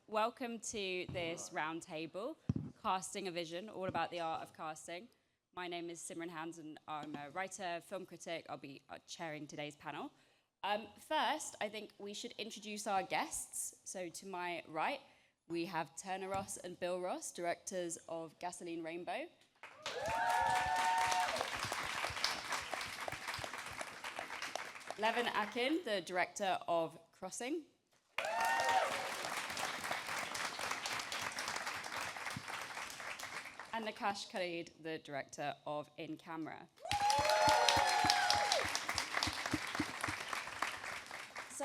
Welcome to this roundtable, Casting a Vision, all about the art of casting. My name is Simran Hans and I'm a writer, film critic. I'll be chairing today's panel. First, I think we should introduce our guests. So to my right, we have Turner Ross and Bill Ross, directors of Gasoline Rainbow. Levan Akin, the director of Crossing. And Naqqash Khalid, the director of In Camera. So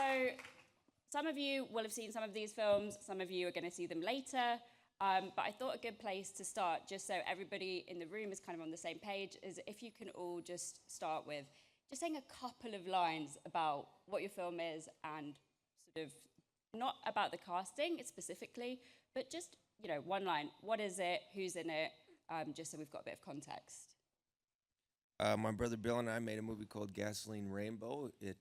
some of you will have seen some of these films, some of you are going to see them later, but I thought a good place to start, just so everybody in the room is kind of on the same page, is if you can all just start with just saying a couple of lines about what your film is and sort of not about the casting specifically, but just, you know, one line. What is it? Who's in it? Just so we've got a bit of context. My brother Bill and I made a movie called Gasoline Rainbow. It,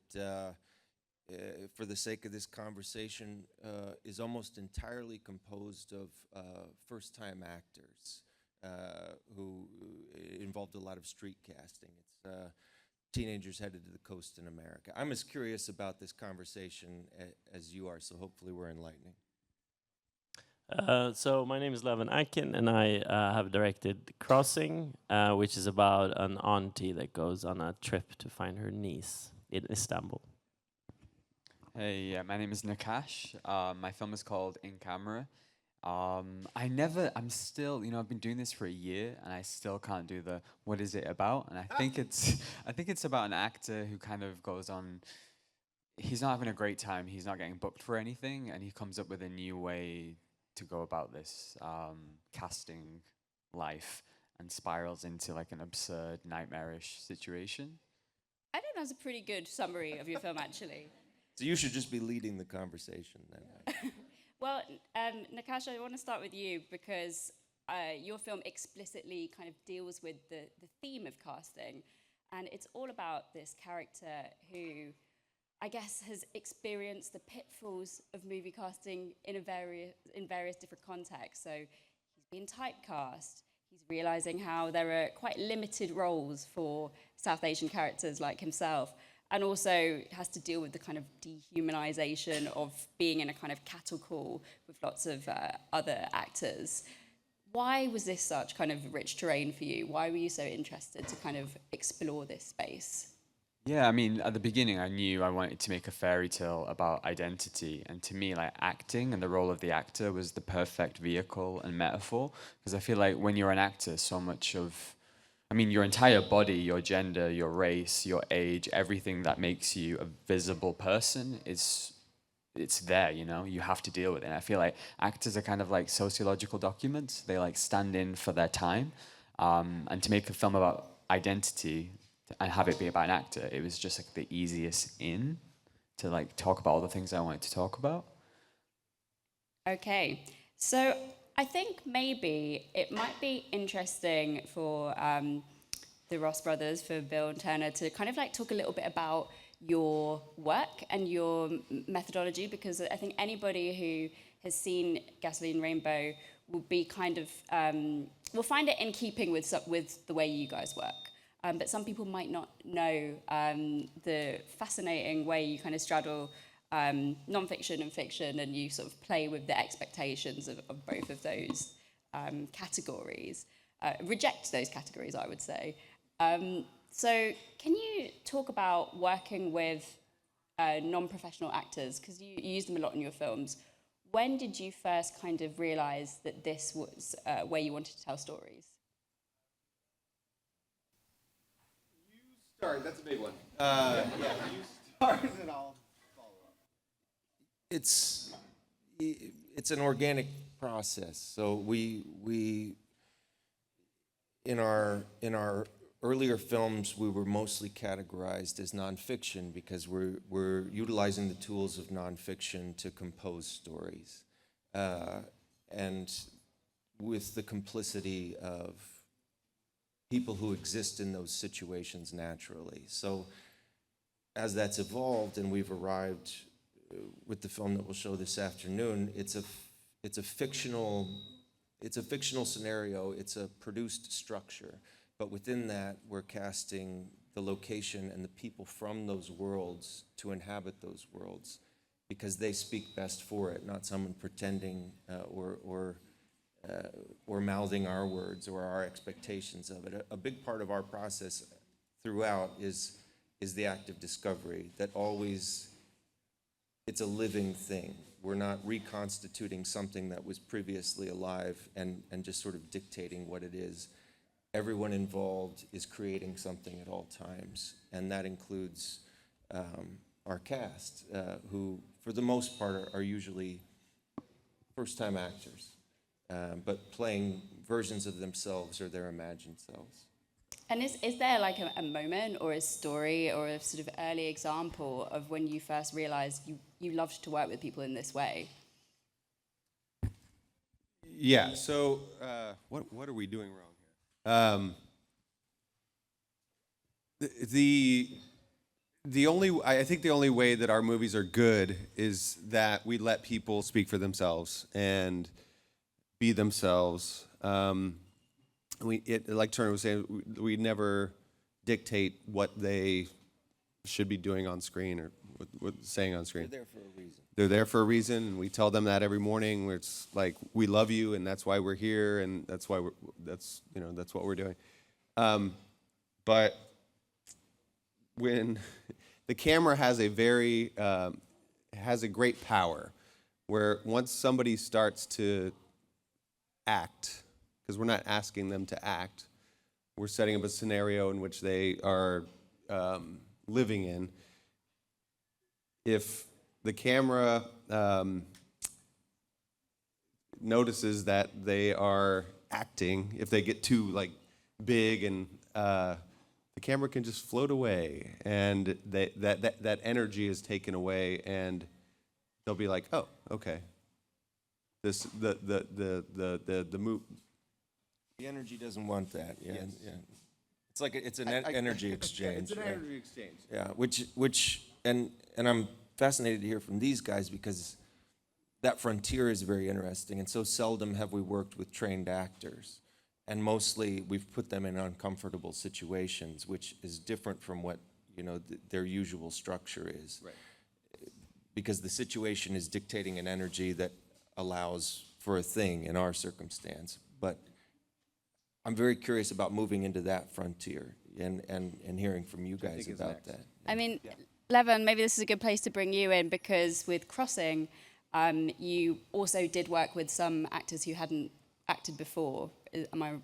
for the sake of this conversation, is almost entirely composed of first-time actors who involved a lot of street casting. It's teenagers headed to the coast in America. I'm as curious about this conversation as you are, so hopefully we're enlightening. So my name is Levan Akin, and I have directed Crossing, which is about an auntie that goes on a trip to find her niece in Istanbul. Hey, my name is Naqqash. My film is called In Camera. I'm still, I've been doing this for a year, and I still can't do the what is it about? And I think it's about an actor who kind of goes on. He's not having a great time. He's not getting booked for anything, and he comes up with a new way to go about this casting life, and spirals into like an absurd, nightmarish situation. I think that's a pretty good summary of your film, actually. So you should just be leading the conversation then. Well, Naqqash, I want to start with you because your film explicitly kind of deals with the theme of casting, and it's all about this character who, I guess, has experienced the pitfalls of movie casting in various different contexts. So he's been typecast. He's realizing how there are quite limited roles for South Asian characters like himself, and also has to deal with the kind of dehumanization of being in a kind of cattle call with lots of other actors. Why was this such kind of rich terrain for you? Why were you so interested to kind of explore this space? Yeah, I mean, at the beginning, I knew I wanted to make a fairy tale about identity. And to me, like, acting and the role of the actor was the perfect vehicle and metaphor. Because I feel like when you're an actor, so much of, your entire body, your gender, your race, your age, everything that makes you a visible person it's there, you have to deal with it. And I feel like actors are kind of like sociological documents. They like stand in for their time. And to make a film about identity and have it be about an actor, it was just like the easiest in to like talk about all the things I wanted to talk about. Okay, so I think maybe it might be interesting for the Ross brothers, for Bill and Turner, to kind of like talk a little bit about your work and your methodology, because I think anybody who has seen Gasoline Rainbow will be kind of will find it in keeping with the way you guys work. But some people might not know the fascinating way you kind of straddle non-fiction and fiction, and you sort of play with the expectations of both of those categories. Reject those categories, I would say. So can you talk about working with non-professional actors? Because you use them a lot in your films. When did you first kind of realise that this was where you wanted to tell stories? Sorry, that's a big one. Yeah, you start and I'll follow up. It's an organic process. So we in our earlier films we were mostly categorized as nonfiction because we're utilizing the tools of nonfiction to compose stories, and with the complicity of people who exist in those situations naturally. So as that's evolved and we've arrived with the film that we'll show this afternoon, it's a fictional scenario. It's a produced structure, but within that, we're casting the location and the people from those worlds to inhabit those worlds, because they speak best for it, not someone pretending or mouthing our words or our expectations of it. A big part of our process throughout is the act of discovery, that always, it's a living thing. We're not reconstituting something that was previously alive and just sort of dictating what it is. Everyone involved is creating something at all times, and that includes our cast, who for the most part are usually first-time actors, but playing versions of themselves or their imagined selves. And is there like a moment or a story or a sort of early example of when you first realized you loved to work with people in this way? Yeah, so what are we doing wrong here? I think the only way that our movies are good is that we let people speak for themselves and be themselves. Like Turner was saying, we never dictate what they should be doing on screen or what saying on screen. They're there for a reason. They're there for a reason, and we tell them that every morning. Where it's like, we love you, and that's why we're here, and that's why that's what we're doing. But when the camera has a great power, where once somebody starts to act, because we're not asking them to act, we're setting up a scenario in which they are living in. If the camera notices that they are acting, if they get too big, and the camera can just float away, and that energy is taken away, and they'll be like, oh, okay. The move. The energy doesn't want that. Yeah, yes. Yeah. It's like it's an energy exchange. It's an energy exchange. Yeah, which and I'm fascinated to hear from these guys, because that frontier is very interesting, and so seldom have we worked with trained actors, and mostly we've put them in uncomfortable situations, which is different from what their usual structure is. Right. Because the situation is dictating an energy that allows for a thing in our circumstance, but I'm very curious about moving into that frontier and hearing from you guys about that. I mean, yeah. Levan, maybe this is a good place to bring you in, because with Crossing, you also did work with some actors who hadn't acted before. Am I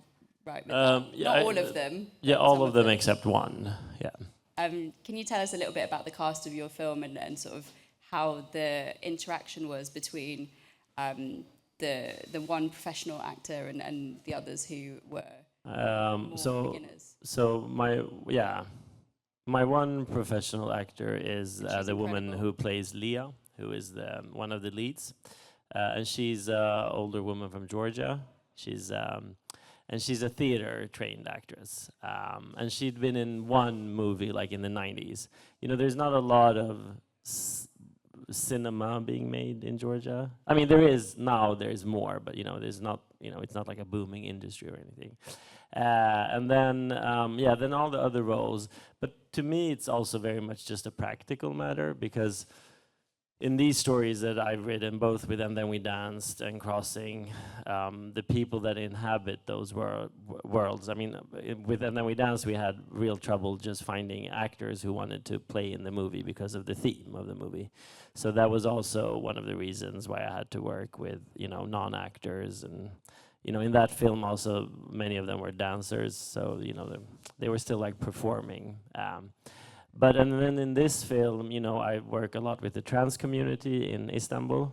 right with that? Yeah, Not all of them. Yeah, all of them except one. Yeah. Can you tell us a little bit about the cast of your film and sort of how the interaction was between the one professional actor and the others who were more beginners? So my one professional actor is the woman who plays Leah, who is one of the leads, and she's an older woman from Georgia. She's a theater trained actress, and she'd been in one movie like in the 90s. There's not a lot of cinema being made in Georgia. I mean, there's more, but there's not, it's not like a booming industry or anything. And then then all the other roles. But to me, it's also very much just a practical matter, because in these stories that I've written, both with And Then We Danced and Crossing, the people that inhabit those worlds, I mean, with And Then We Danced, we had real trouble just finding actors who wanted to play in the movie because of the theme of the movie. So that was also one of the reasons why I had to work with, non-actors. And, in that film also, many of them were dancers, so, they were still like performing. But and then in this film, I work a lot with the trans community in Istanbul.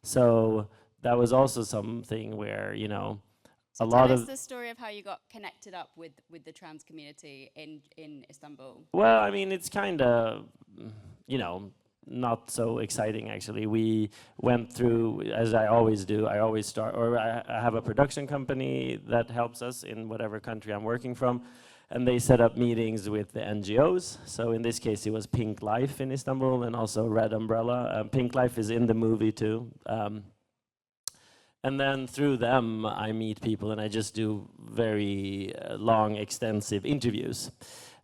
So that was also something where, so a lot of... Tell us the story of how you got connected up with the trans community in Istanbul. Well, I mean, it's kind of, not so exciting, actually. We went through, as I always do, I have a production company that helps us in whatever country I'm working from. and they set up meetings with the NGOs. So in this case, it was Pink Life in Istanbul and also Red Umbrella. Pink Life is in the movie too. And then through them, I meet people and I just do very long, extensive interviews.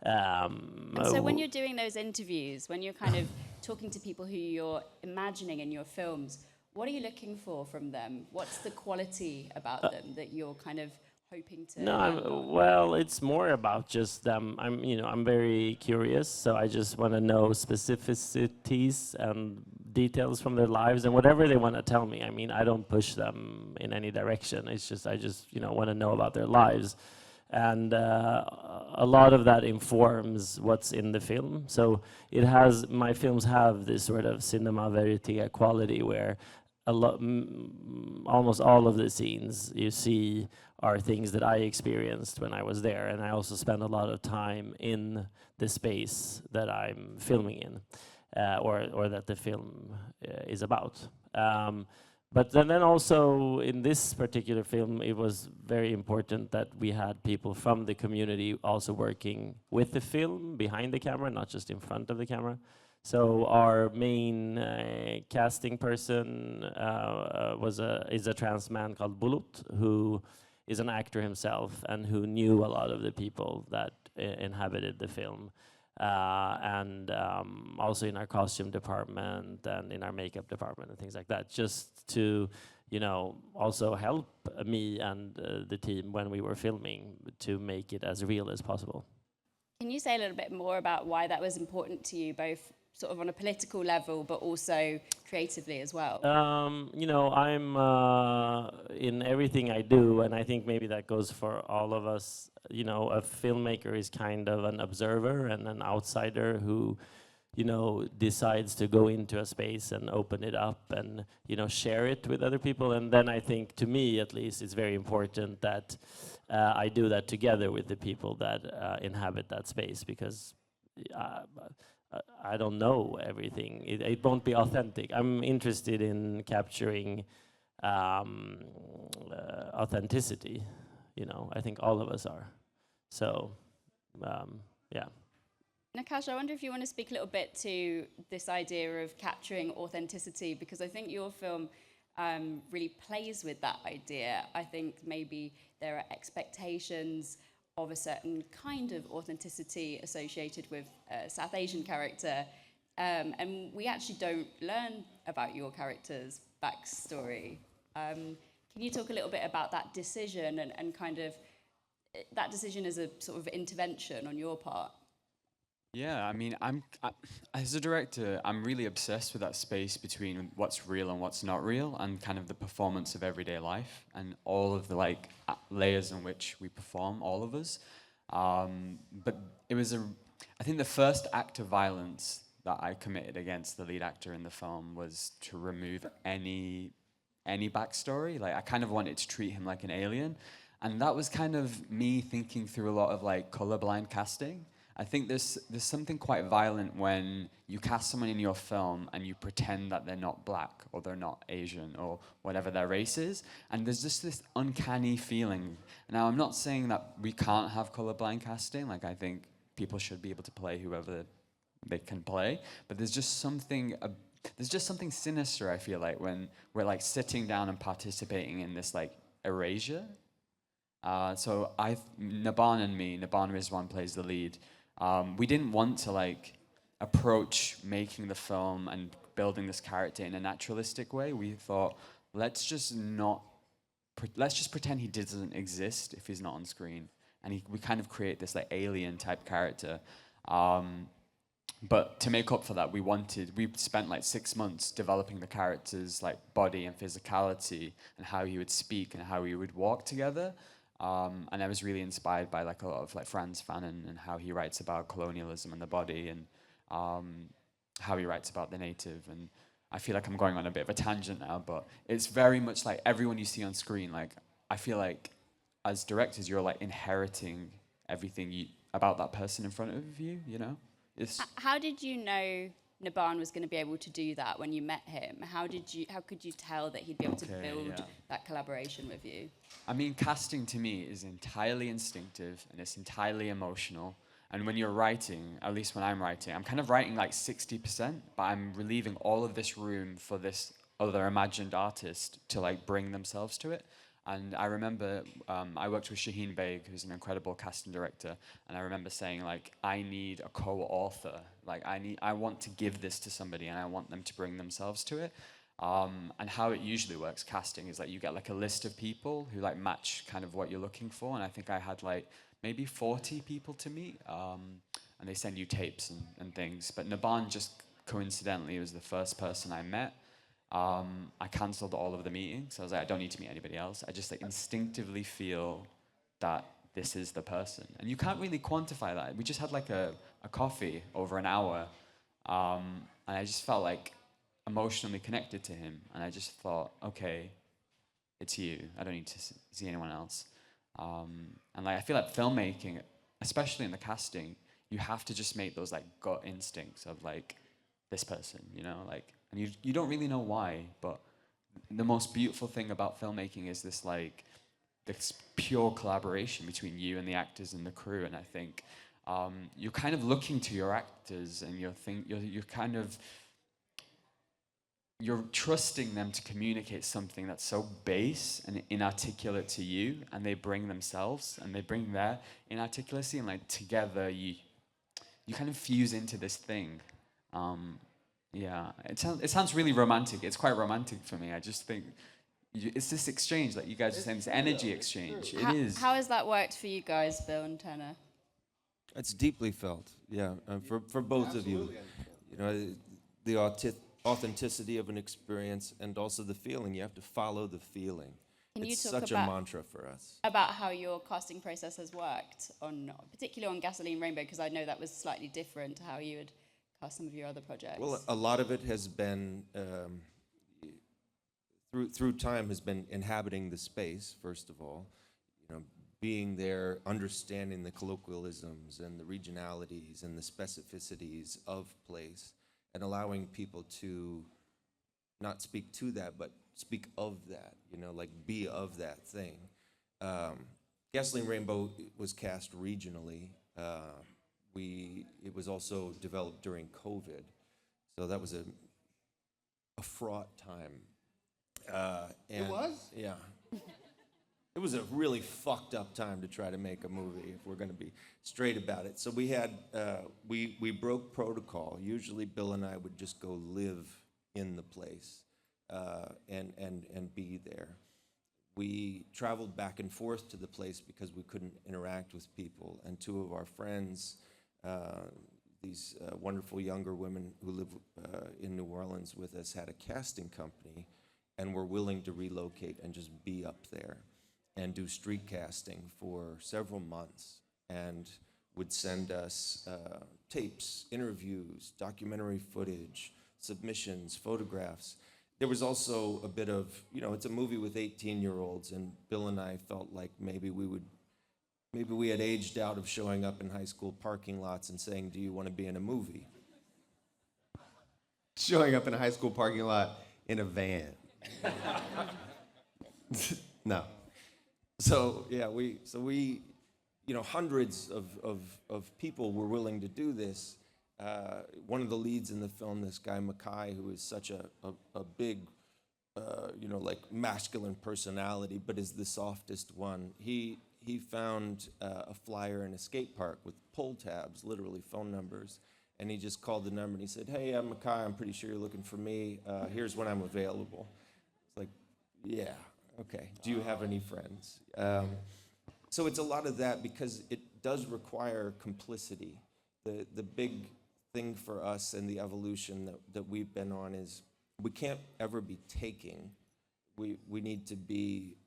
And so when you're doing those interviews, when you're kind of talking to people who you're imagining in your films, what are you looking for from them? What's the quality about them that you're kind of hoping to? No, well, it's more about just them. I'm very curious, so I just want to know specificities and details from their lives and whatever they want to tell me. I mean, I don't push them in any direction. It's just I just want to know about their lives, and a lot of that informs what's in the film. So my films have this sort of cinema verite quality where almost all of the scenes you see are things that I experienced when I was there, and I also spend a lot of time in the space that I'm filming in, or that the film is about. But then also in this particular film, it was very important that we had people from the community also working with the film, behind the camera, not just in front of the camera. So our main casting person is a trans man called Bulut, who is an actor himself and who knew a lot of the people that inhabited the film. And also in our costume department and in our makeup department and things like that, just to also help me and the team when we were filming to make it as real as possible. Can you say a little bit more about why that was important to you, both sort of on a political level, but also creatively as well? I'm in everything I do, and I think maybe that goes for all of us. A filmmaker is kind of an observer and an outsider who, decides to go into a space and open it up and, share it with other people. And then I think, to me at least, it's very important that I do that together with the people that inhabit that space, because I don't know everything. It won't be authentic. I'm interested in capturing authenticity. I think all of us are. So, yeah. Naqqash, I wonder if you want to speak a little bit to this idea of capturing authenticity, because I think your film really plays with that idea. I think maybe there are expectations of a certain kind of authenticity associated with a South Asian character. And we actually don't learn about your character's backstory. Can you talk a little bit about that decision and kind of that decision as a sort of intervention on your part? Yeah, I mean, as a director, I'm really obsessed with that space between what's real and what's not real, and kind of the performance of everyday life and all of the layers in which we perform, all of us. But it was I think the first act of violence that I committed against the lead actor in the film was to remove any backstory. I kind of wanted to treat him like an alien, and that was kind of me thinking through a lot of colorblind casting. I think there's something quite violent when you cast someone in your film and you pretend that they're not black or they're not Asian or whatever their race is, and there's just this uncanny feeling. Now, I'm not saying that we can't have colorblind casting. I think people should be able to play whoever they can play, but there's just something sinister, I feel like, when we're sitting down and participating in this erasure. So Naban and me, Naban Rizwan plays the lead. We didn't want to approach making the film and building this character in a naturalistic way. We thought, let's just pretend he doesn't exist if he's not on screen, and we kind of create this alien type character. But to make up for that, we spent 6 months developing the character's body and physicality and how he would speak and how he would walk together. And I was really inspired by a lot of Frantz Fanon and how he writes about colonialism and the body, and how he writes about the native. And I feel like I'm going on a bit of a tangent now, but it's very much like everyone you see on screen. I feel like as directors, you're inheriting everything about that person in front of you. It's How did you know Naban was going to be able to do that when you met him? How could you tell that he'd be able to build that collaboration with you? I mean, casting to me is entirely instinctive and it's entirely emotional. And when you're writing, at least when I'm writing, I'm kind of writing like 60%, but I'm relieving all of this room for this other imagined artist to like bring themselves to it. And I remember I worked with Shaheen Baig, who's an incredible casting director, and I remember saying like, I need a co-author. Like I want to give this to somebody, and I want them to bring themselves to it. And how it usually works, casting, is like you get like a list of people who like match kind of what you're looking for. And I think I had like maybe 40 people to meet, and they send you tapes and things. But Naban just coincidentally was the first person I met. I cancelled all of the meetings. I was like, I don't need to meet anybody else. I just like instinctively feel that this is the person. And you can't really quantify that. We just had like a coffee over an hour. And I just felt like emotionally connected to him. And I just thought, okay, it's you. I don't need to see anyone else. And like, I feel like filmmaking, especially in the casting, you have to just make those like gut instincts of like this person, you know, like, and you don't really know why, but the most beautiful thing about filmmaking is this like this pure collaboration between you and the actors and the crew. And I think you're kind of looking to your actors, and you're trusting them to communicate something that's so base and inarticulate to you, and they bring themselves and they bring their inarticulacy, and like together you kind of fuse into this thing. Yeah, it sounds really romantic. It's quite romantic for me. I just think it's this exchange, like you guys are saying, this energy exchange. It is. How has that worked for you guys, Bill and Turner? It's deeply felt, yeah, for both of you. You know, the authenticity of an experience and also the feeling. You have to follow the feeling. It's such a mantra for us. About how your casting process has worked, particularly on Gasoline Rainbow, because I know that was slightly different to how you would cast some of your other projects. Well, a lot of it has been, through time, has been inhabiting the space, first of all. You know, being there, understanding the colloquialisms and the regionalities and the specificities of place, and allowing people to not speak to that, but speak of that, you know, like be of that thing. Gasoline Rainbow was cast regionally. It was also developed during COVID, so that was a fraught time. It was? Yeah. It was a really fucked up time to try to make a movie, if we're going to be straight about it. So we had, we broke protocol. Usually Bill and I would just go live in the place and be there. We traveled back and forth to the place because we couldn't interact with people. And two of our friends, these wonderful younger women who live in New Orleans with us, had a casting company and were willing to relocate and just be up there and do street casting for several months, and would send us tapes, interviews, documentary footage, submissions, photographs. There was also a bit of, you know, it's a movie with 18-year-olds, and Bill and I felt like maybe we had aged out of showing up in high school parking lots and saying, do you want to be in a movie? Showing up in a high school parking lot in a van. No. So yeah, we you know, hundreds of people were willing to do this. One of the leads in the film, this guy Mackay, who is such a big, you know, like masculine personality, but is the softest one. He found a flyer in a skate park with pull tabs, literally phone numbers, and he just called the number and he said, "Hey, I'm Mackay. I'm pretty sure you're looking for me. Here's when I'm available." It's like, yeah. Okay, do you have any friends? So it's a lot of that, because it does require complicity. The big thing for us and the evolution that we've been on is we can't ever be taking. We need to be,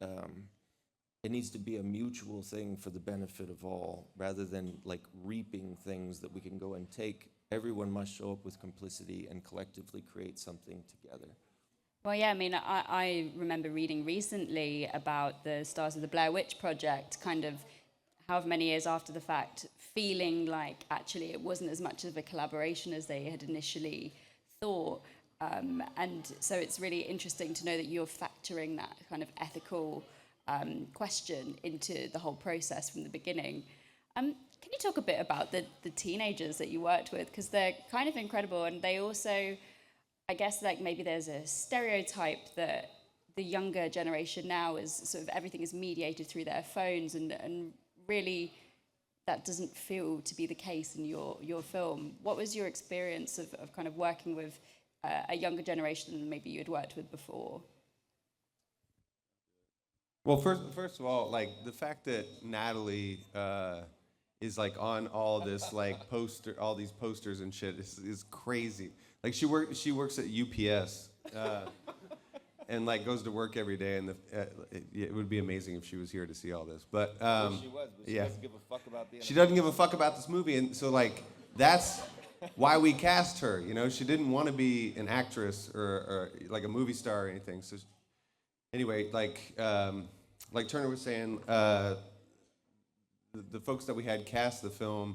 it needs to be a mutual thing for the benefit of all, rather than like reaping things that we can go and take. Everyone must show up with complicity and collectively create something together. Well, yeah, I mean, I remember reading recently about the stars of the Blair Witch Project, kind of however many years after the fact, feeling like actually it wasn't as much of a collaboration as they had initially thought. And so it's really interesting to know that you're factoring that kind of ethical question into the whole process from the beginning. Can you talk a bit about the teenagers that you worked with? Because they're kind of incredible, and they also, I guess, like maybe there's a stereotype that the younger generation now is sort of everything is mediated through their phones, and really that doesn't feel to be the case in your film. What was your experience of kind of working with a younger generation than maybe you had worked with before? Well, first of all, like the fact that Natalie is like on all this like all these posters and shit is crazy. Like she works at UPS and like goes to work every day, and it would be amazing if she was here to see all this. But She was, but she doesn't give a fuck about the. She doesn't give a fuck about this movie, and so like that's why we cast her. You know, she didn't want to be an actress or like a movie star or anything. So anyway, like Turner was saying, the folks that we had cast the film,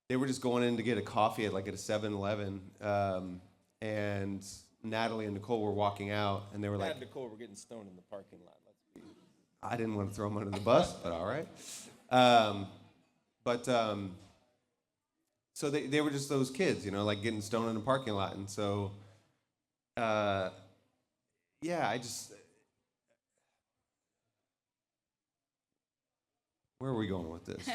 they were just going in to get a coffee at a 7-Eleven, and Natalie and Nicole were walking out, and they were like, Nicole were getting stoned in the parking lot. I didn't want to throw them under the bus, but all right. So they were just those kids, you know, like getting stoned in the parking lot, and so, yeah, where are we going with this?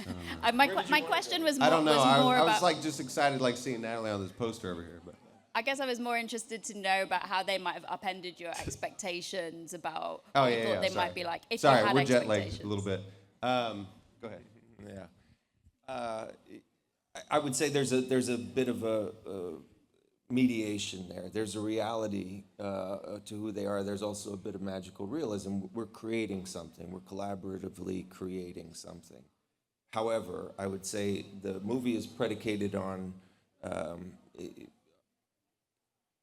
I don't know. My question was more, I don't know. I was about, like just excited like seeing Natalie on this poster over here, but. I guess I was more interested to know about how they might have upended your expectations about Oh, what yeah, you thought yeah, they sorry. might be like. If Sorry, you had we're jet expectations. lagged a little bit. Go ahead. Yeah. I would say there's a bit of a mediation there. There's a reality to who they are. There's also a bit of magical realism. We're creating something. We're collaboratively creating something. However, I would say the movie is predicated on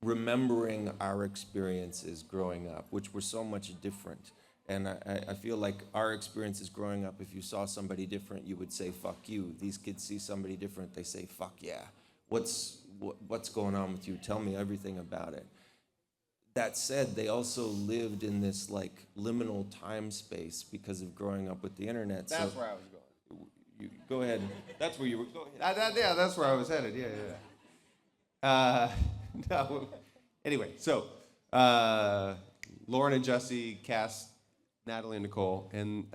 remembering our experiences growing up, which were so much different. And I feel like our experiences growing up, if you saw somebody different, you would say, fuck you. These kids see somebody different, they say, fuck yeah. What's going on with you? Tell me everything about it. That said, they also lived in this like liminal time space because of growing up with the internet. That's so where I was going. you go ahead. That's where you were. Go ahead. Yeah, that's where I was headed. Yeah. No. Anyway, so Lauren and Jesse cast Natalie and Nicole, and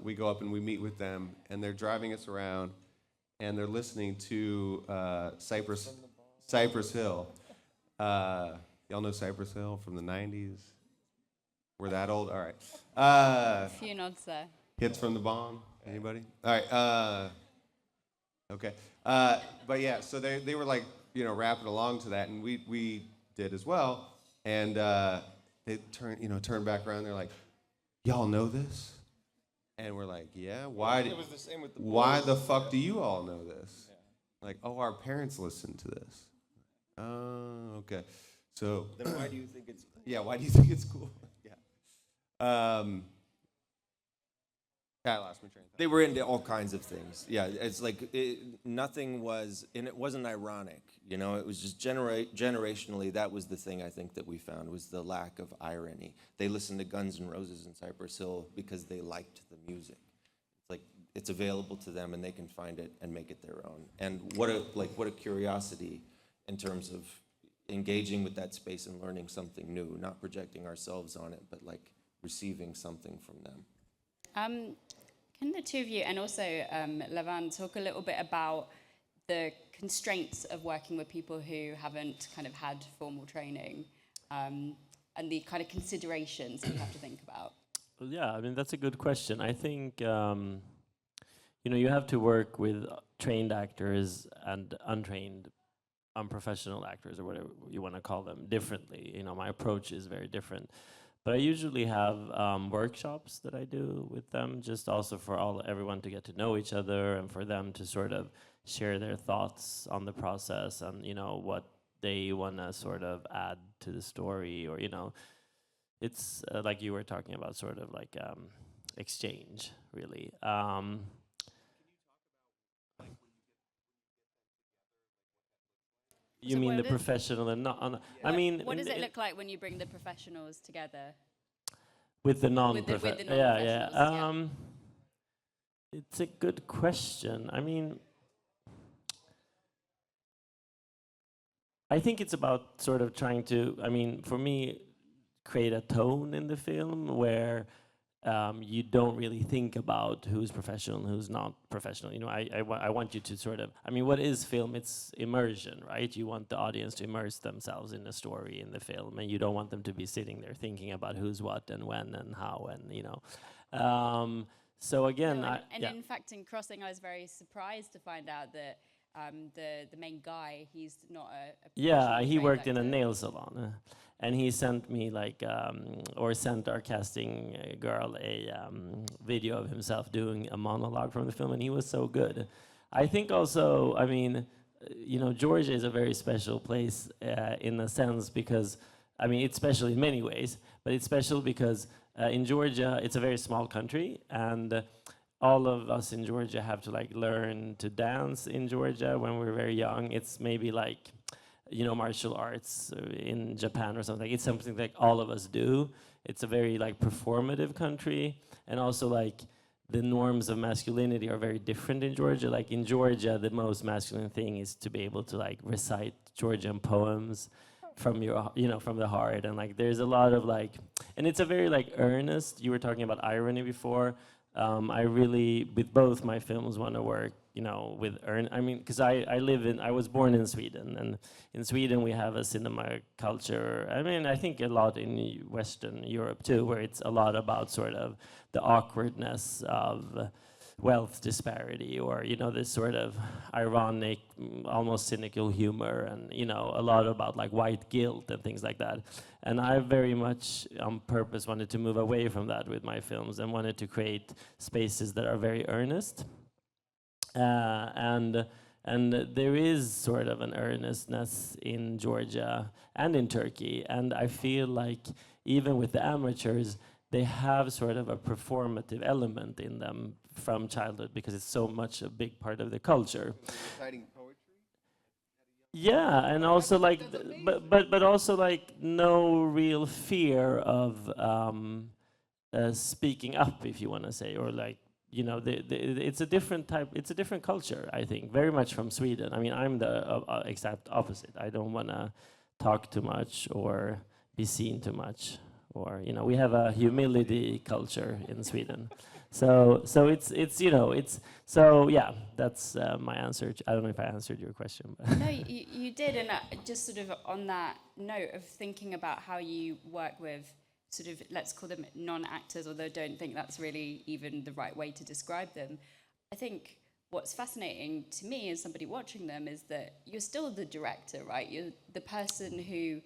we go up and we meet with them, and they're driving us around, and they're listening to Cypress Hill. Y'all know Cypress Hill from the 90s? We're that old? All right. A few nods there. Hits from the Bomb? Anybody? All right. Okay. But yeah, so they were like, you know, rapping along to that, and we did as well. And they turn back around. They're like, "Y'all know this?" And we're like, "Yeah. Why? It was the same with the boys. Why the fuck do you all know this?" Yeah. Like, "Oh, our parents listened to this." Oh, okay. So then why do you think it's? Yeah. Why do you think it's cool? Yeah. I lost my train of thought. They were into all kinds of things. Yeah, it's like nothing was, and it wasn't ironic. You know, it was just generationally. That was the thing I think that we found was the lack of irony. They listened to Guns N' Roses and Cypress Hill because they liked the music. It's like it's available to them, and they can find it and make it their own. And what a curiosity in terms of engaging with that space and learning something new, not projecting ourselves on it, but like receiving something from them. Can the two of you, and also Levan, talk a little bit about the constraints of working with people who haven't kind of had formal training, and the kind of considerations that you have to think about? Well, yeah, I mean, that's a good question. I think, you know, you have to work with trained actors and untrained, unprofessional actors, or whatever you want to call them, differently. You know, my approach is very different. But I usually have workshops that I do with them, just also for everyone to get to know each other and for them to sort of share their thoughts on the process and, you know, what they want to sort of add to the story, or, you know, it's like you were talking about, sort of like exchange, really. You So mean what the is- professional and not? I mean, what does in- it look like when you bring the professionals together? with the with the non-professionals? non-professionals, yeah. It's a good question. I mean, I think it's about sort of trying to, I mean, for me, create a tone in the film where you don't really think about who's professional and who's not professional. You know, I want you to sort of, I mean, what is film? It's immersion, right? You want the audience to immerse themselves in the story, in the film, and you don't want them to be sitting there thinking about who's what and when and how and, you know. So again, No, yeah. in fact, in Crossing, I was very surprised to find out that the main guy, he's not a Yeah, professional he trained worked in a actor. nail salon, and he sent me like, or sent our casting girl a video of himself doing a monologue from the film, and he was so good. I think also, I mean, you know, Georgia is a very special place in a sense because, I mean, it's special in many ways, but it's special because in Georgia, it's a very small country, and all of us in Georgia have to like learn to dance in Georgia when we're very young. It's maybe like, you know, martial arts in Japan or something. It's something like all of us do. It's a very like performative country, and also like the norms of masculinity are very different in Georgia. Like in Georgia, the most masculine thing is to be able to like recite Georgian poems from your, you know, from the heart, and like there's a lot of like, and it's a very like earnest. You were talking about irony before. I really, with both my films, want to work, you know, with I mean, because I was born in Sweden, and in Sweden we have a cinema culture. I mean, I think a lot in Western Europe too, where it's a lot about sort of the awkwardness of wealth disparity, or, you know, this sort of ironic, almost cynical humor, and, you know, a lot about like white guilt and things like that. And I very much on purpose wanted to move away from that with my films and wanted to create spaces that are very earnest. And there is sort of an earnestness in Georgia and in Turkey, and I feel like even with the amateurs, they have sort of a performative element in them from childhood because it's so much a big part of the culture. Reciting poetry? Yeah, and also like, but also like no real fear of speaking up, if you want to say, or like, you know, it's a different type, it's a different culture, I think, very much from Sweden. I mean, I'm the exact opposite. I don't want to talk too much or be seen too much, or, you know, we have a humility culture in Sweden. So it's you know, it's, so yeah, that's my answer. I don't know if I answered your question. But No, you did, and just sort of on that note of thinking about how you work with sort of, let's call them non-actors, although I don't think that's really even the right way to describe them. I think what's fascinating to me as somebody watching them is that you're still the director, right? You're the person who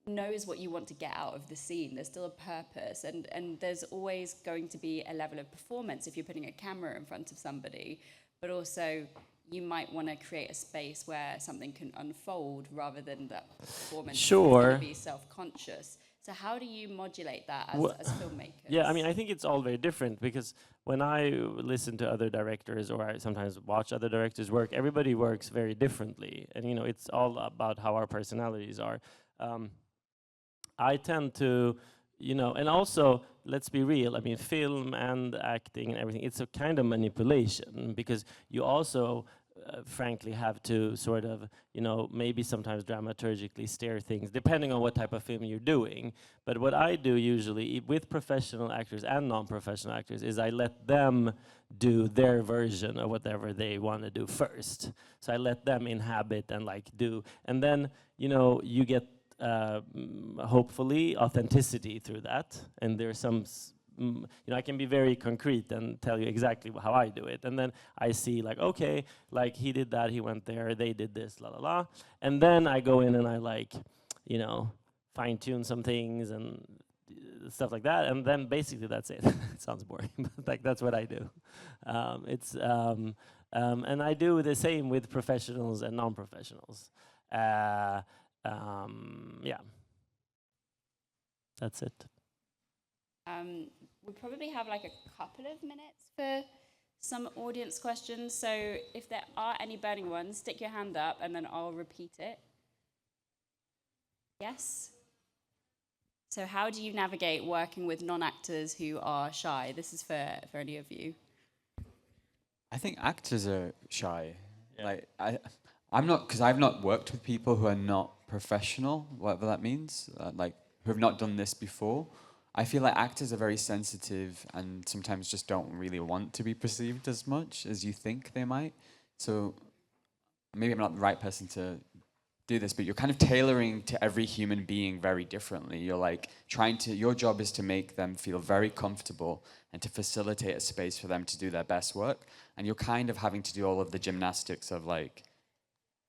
knows what you want to get out of the scene. There's still a purpose, and there's always going to be a level of performance if you're putting a camera in front of somebody, but also you might want to create a space where something can unfold rather than that performance Sure. be self-conscious. So how do you modulate that as filmmakers? Yeah, I mean, I think it's all very different because when I listen to other directors, or I sometimes watch other directors work, everybody works very differently, and, you know, it's all about how our personalities are. I tend to, you know, and also, let's be real, I mean, film and acting and everything, it's a kind of manipulation because you also, frankly, have to sort of, you know, maybe sometimes dramaturgically steer things, depending on what type of film you're doing. But what I do usually with professional actors and non-professional actors is I let them do their version of whatever they want to do first. So I let them inhabit and like do, and then, you know, you get hopefully authenticity through that, and there's some you know, I can be very concrete and tell you exactly how I do it, and then I see like, okay, like he did that, he went there, they did this, la la la, and then I go in and I like, you know, fine tune some things and stuff like that, and then basically that's it. It sounds boring, but like that's what I do. And I do the same with professionals and non-professionals. Yeah, that's it. We probably have like a couple of minutes for some audience questions. So if there are any burning ones, stick your hand up and then I'll repeat it. Yes? So how do you navigate working with non-actors who are shy? This is for any of you. I think actors are shy. Yeah. Like I'm not, because I've not worked with people who are not professional, whatever that means, like who have not done this before. I feel like actors are very sensitive and sometimes just don't really want to be perceived as much as you think they might. So maybe I'm not the right person to do this, but you're kind of tailoring to every human being very differently. You're like your job is to make them feel very comfortable and to facilitate a space for them to do their best work. And you're kind of having to do all of the gymnastics of like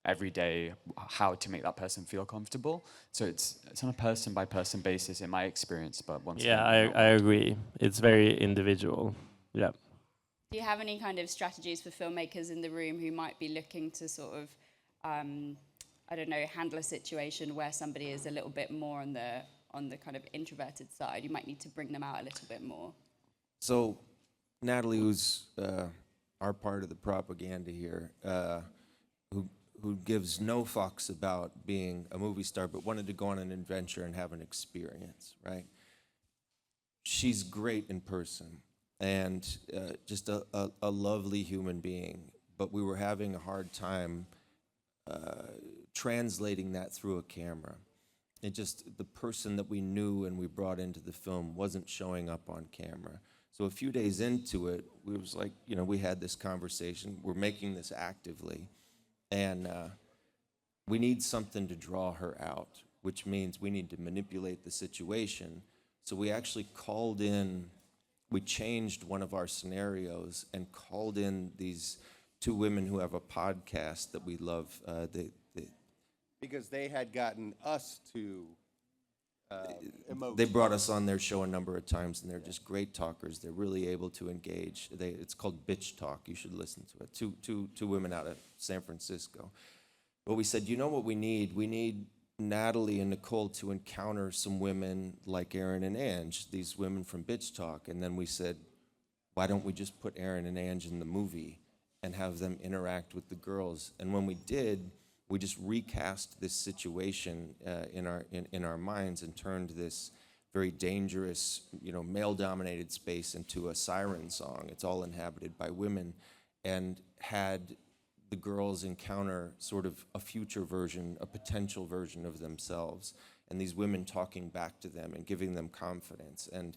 every day, how to make that person feel comfortable. So it's on a person by person basis in my experience, but once Yeah, again, I agree. It's very individual. Yeah. Do you have any kind of strategies for filmmakers in the room who might be looking to sort of, I don't know, handle a situation where somebody is a little bit more on the kind of introverted side? You might need to bring them out a little bit more. So, Natalie, who's our part of the propaganda here, who gives no fucks about being a movie star, but wanted to go on an adventure and have an experience, right? She's great in person and just a lovely human being, but we were having a hard time translating that through a camera. It just, the person that we knew and we brought into the film wasn't showing up on camera. So a few days into it, we was like, you know, we had this conversation. We're making this actively. And we need something to draw her out, which means we need to manipulate the situation. So we actually we changed one of our scenarios and called in these two women who have a podcast that we love. Because they had gotten us to emote. They brought us on their show a number of times, and they're just great talkers. They're really able to engage. It's called Bitch Talk. You should listen to it. Two women out of San Francisco. But we said, you know what we need? We need Natalie and Nicole to encounter some women like Aaron and Ange, these women from Bitch Talk. And then we said, why don't we just put Aaron and Ange in the movie and have them interact with the girls? And when we did, we just recast this situation in our minds and turned this very dangerous, male-dominated space into a siren song. It's all inhabited by women, and had the girls encounter sort of a future version, a potential version of themselves, and these women talking back to them and giving them confidence. And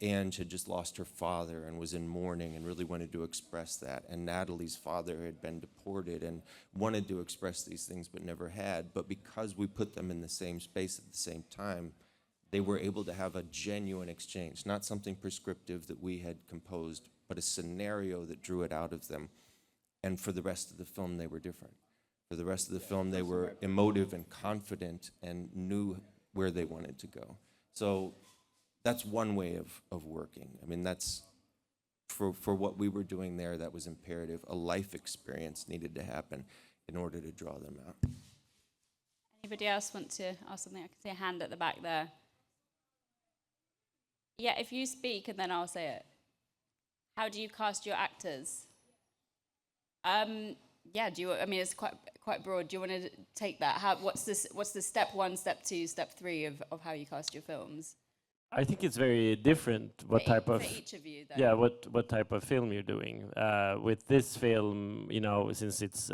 Ange had just lost her father and was in mourning and really wanted to express that. And Natalie's father had been deported and wanted to express these things but never had. But because we put them in the same space at the same time, they were able to have a genuine exchange, not something prescriptive that we had composed, but a scenario that drew it out of them. And for the rest of the film, they were different. For the rest of the film, they were emotive and confident and knew where they wanted to go. So that's one way of working. I mean, that's, for what we were doing there, that was imperative. A life experience needed to happen in order to draw them out. Anybody else want to ask something? I can see a hand at the back there. Yeah, if you speak and then I'll say it. How do you cast your actors? Yeah, it's quite broad. Do you want to take that? What's the step 1, step 2, step 3 of how you cast your films? I think it's very different what type of, for each of you, though. yeah, what type of film you're doing. With this film, since it's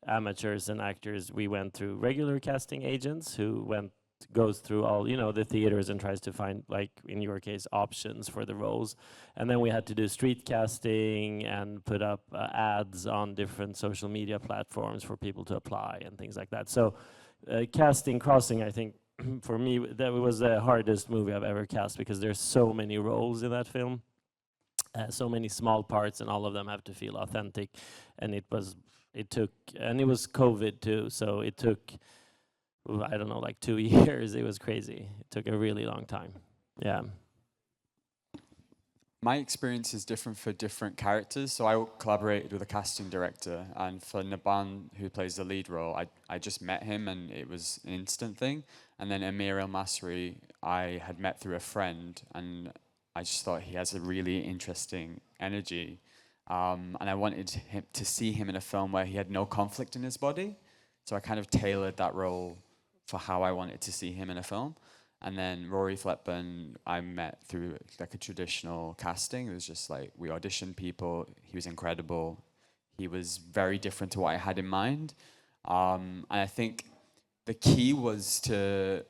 amateurs and actors, we went through regular casting agents who goes through all the theaters and tries to find, like in your case, options for the roles. And then we had to do street casting and put up ads on different social media platforms for people to apply and things like that. So casting, crossing, I think for me that was the hardest movie I've ever cast, because there's so many roles in that film, so many small parts, and all of them have to feel authentic. And it was COVID too, so it took, I don't know, like 2 years. It was crazy. It took a really long time. Yeah. My experience is different for different characters. So I collaborated with a casting director, and for Naban, who plays the lead role, I just met him and it was an instant thing. And then Amir El Masri, I had met through a friend, and I just thought he has a really interesting energy. And I wanted him to see him in a film where he had no conflict in his body. So I kind of tailored that role for how I wanted to see him in a film. And then Rory Fletburn, I met through like a traditional casting. It was just like we auditioned people. He was incredible. He was very different to what I had in mind. And I think the key was to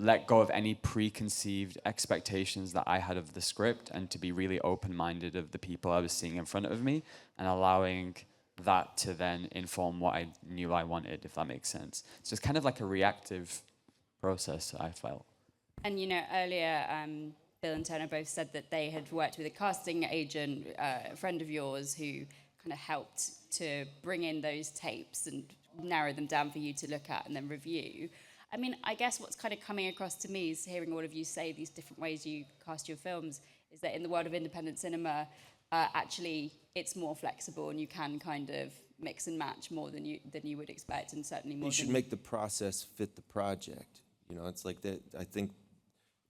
let go of any preconceived expectations that I had of the script and to be really open-minded of the people I was seeing in front of me and allowing that to then inform what I knew I wanted, if that makes sense. So it's kind of like a reactive process, I felt. And you know, earlier, Bill and Turner both said that they had worked with a casting agent, a friend of yours, who kind of helped to bring in those tapes and narrow them down for you to look at and then review. I mean, I guess what's kind of coming across to me is hearing all of you say these different ways you cast your films, is that in the world of independent cinema, actually it's more flexible and you can kind of mix and match more than you would expect, and certainly more. You should make the process fit the project. You know, it's like that. I think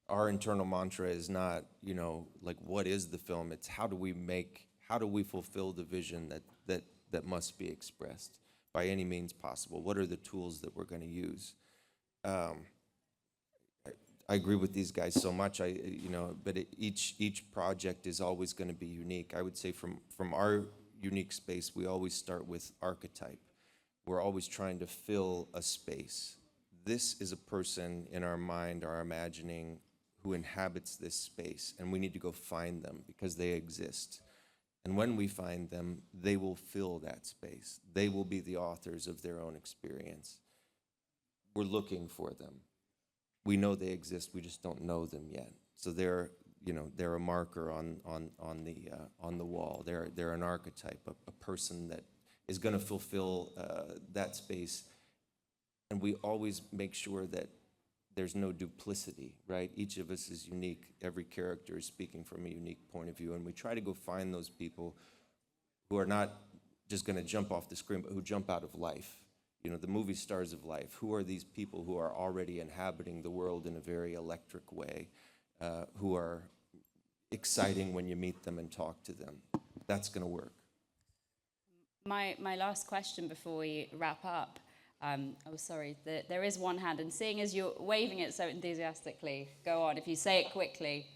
our internal mantra is not, you know, like what is the film? It's how do we fulfill the vision that must be expressed by any means possible? What are the tools that we're going to use? I agree with these guys so much. But each project is always going to be unique. I would say from our unique space, we always start with archetype. We're always trying to fill a space. This is a person in our mind, our imagining, who inhabits this space, and we need to go find them because they exist. And when we find them, they will fill that space. They will be the authors of their own experience. We're looking for them. We know they exist, we just don't know them yet. So they're a marker on the wall. They're an archetype, a person that is going to fulfill that space. And we always make sure that there's no duplicity, right? Each of us is unique. Every character is speaking from a unique point of view. And we try to go find those people who are not just going to jump off the screen, but who jump out of life. You know, the movie stars of life. Who are these people who are already inhabiting the world in a very electric way, who are exciting when you meet them and talk to them? That's going to work. My last question before we wrap up. Sorry, there is one hand, and seeing as you're waving it so enthusiastically, go on, if you say it quickly.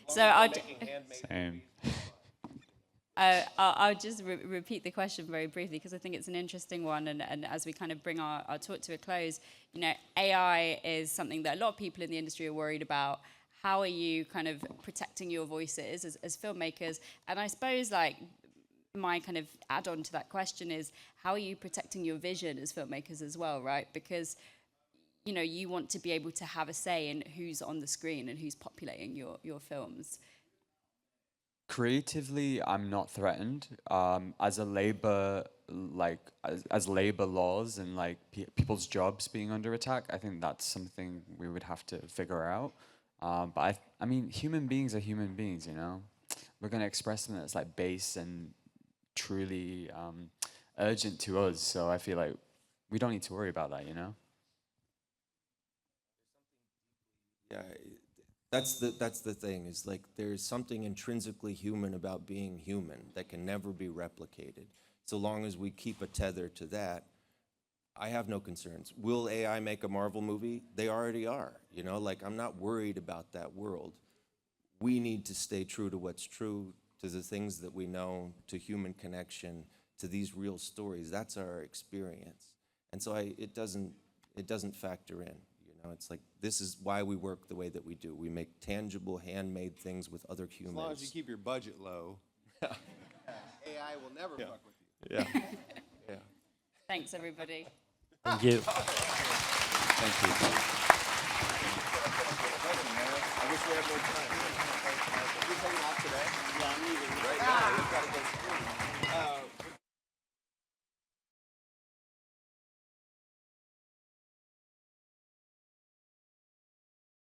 So I'll just repeat the question very briefly because I think it's an interesting one, and as we kind of bring our talk to a close, you know, AI is something that a lot of people in the industry are worried about. How are you kind of protecting your voices as filmmakers? And I suppose, like, my kind of add-on to that question is, how are you protecting your vision as filmmakers as well, right? Because, you know, you want to be able to have a say in who's on the screen and who's populating your films. Creatively, I'm not threatened. As a labor, as labor laws and like people's jobs being under attack, I think that's something we would have to figure out. But I mean, human beings are human beings, you know? We're going to express something that's like base and truly urgent to us. So I feel like we don't need to worry about that, you know? Yeah, that's the thing, is like there's something intrinsically human about being human that can never be replicated. So long as we keep a tether to that, I have no concerns. Will AI make a Marvel movie? They already are, you know? Like, I'm not worried about that world. We need to stay true to what's true, to the things that we know, to human connection, to these real stories. That's our experience. And so it doesn't factor in. You know, it's like, this is why we work the way that we do. We make tangible, handmade things with other humans. As long as you keep your budget low, AI will never fuck with you. Yeah. Yeah. Thanks, everybody. Thank you. Thank you. I wish we had more time.